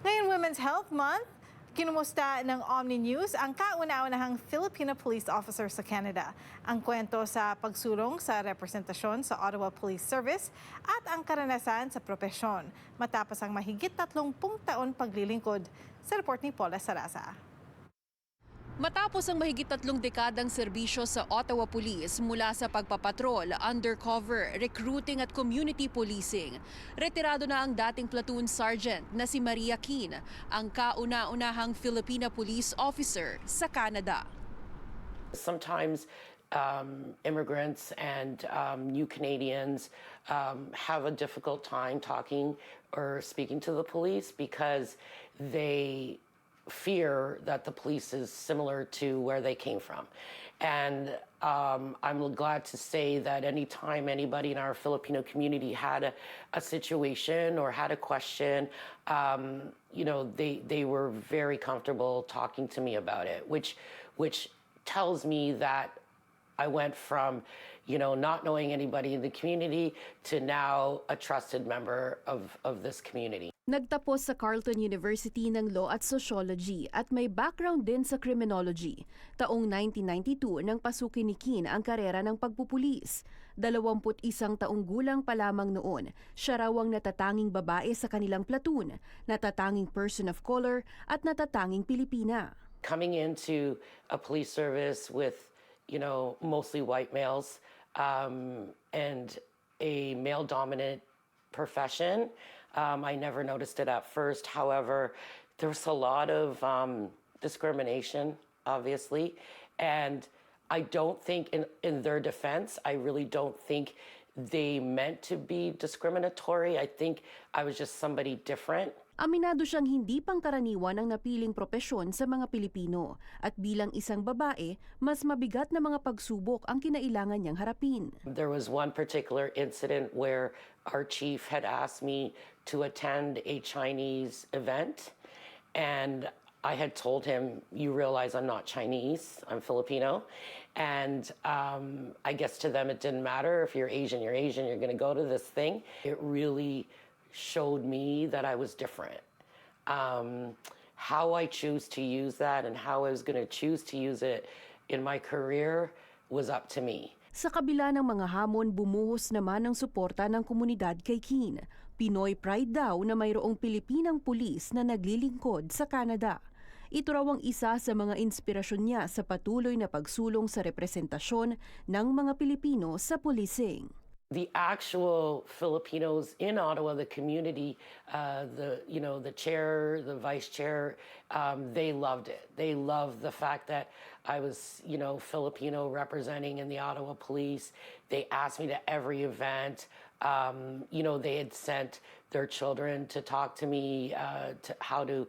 Ngayon Women's Health Month, kinumusta ng Omni News ang kauna-unahang Filipino police officer sa Canada. Ang kwento sa pagsulong sa representasyon sa Ottawa Police Service at ang karanasan sa propesyon matapos ang mahigit 30 taon paglilingkod. Sa report ni Paula Saraza. Matapos ang mahigit 3 dekadang serbisyo sa Ottawa Police mula sa pagpapatrol, undercover, recruiting at community policing, retirado na ang dating platoon sergeant na si Maria Keane, ang kauna-unahang Filipina police officer sa Canada. Sometimes immigrants and new Canadians have a difficult time talking or speaking to the police because they fear that the police is similar to where they came from. And I'm glad to say that anytime anybody in our Filipino community had a situation or had a question, they were very comfortable talking to me about it, which tells me that I went from, not knowing anybody in the community to now a trusted member of this community. Nagtapos sa Carleton University ng Law at Sociology at may background din sa Criminology. Taong 1992 nang pasukin ni Keane ang karera ng pagpupulis. 21 taong gulang pa lamang noon, siya raw ang natatanging babae sa kanilang platoon, natatanging person of color at natatanging Pilipina. Coming into a police service with mostly white males and a male-dominant profession. I never noticed it at first. However, there was a lot of discrimination, obviously. And I don't think, in their defense, I really don't think they meant to be discriminatory. I think I was just somebody different. Aminado siyang hindi pangkaraniwan ang napiling propesyon sa mga Pilipino at bilang isang babae, mas mabigat na mga pagsubok ang kinailangan niyang harapin. There was one particular incident where our chief had asked me to attend a Chinese event, and I had told him, you realize I'm not Chinese, I'm Filipino. And I guess to them it didn't matter. If you're Asian, you're Asian, you're gonna go to this thing. It really showed me that I was different. How I choose to use that and how I was gonna choose to use it in my career was up to me. Sa kabila ng mga hamon, bumuhos naman ang suporta ng komunidad kay Keane. Pinoy pride daw na mayroong Pilipinang pulis na naglilingkod sa Canada. Ito raw ang isa sa mga inspirasyon niya sa patuloy na pagsulong sa representasyon ng mga Pilipino sa policing. The actual Filipinos in Ottawa, the community, the chair, the vice chair, they loved it. They loved the fact that I was, Filipino representing in the Ottawa Police. They asked me to every event. They had sent their children to talk to me to how to,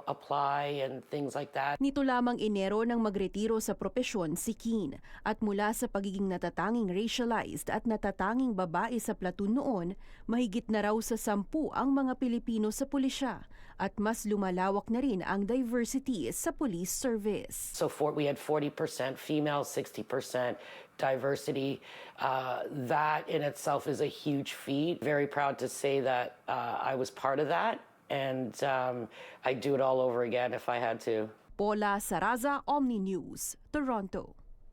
apply and things like that. Nito lamang Enero nang magretiro sa propesyon si Keane at mula sa pagiging natatanging racialized at natatanging babae sa platoon noon, mahigit na raw sa 10 ang mga Pilipino sa pulisya at mas lumalawak na rin ang diversity sa police service. So we had 40% female, 60% diversity. That in itself is a huge feat. Very proud to say that I was part of that, and I'd do it all over again if I had to. Paula Saraza, Omni News, Toronto.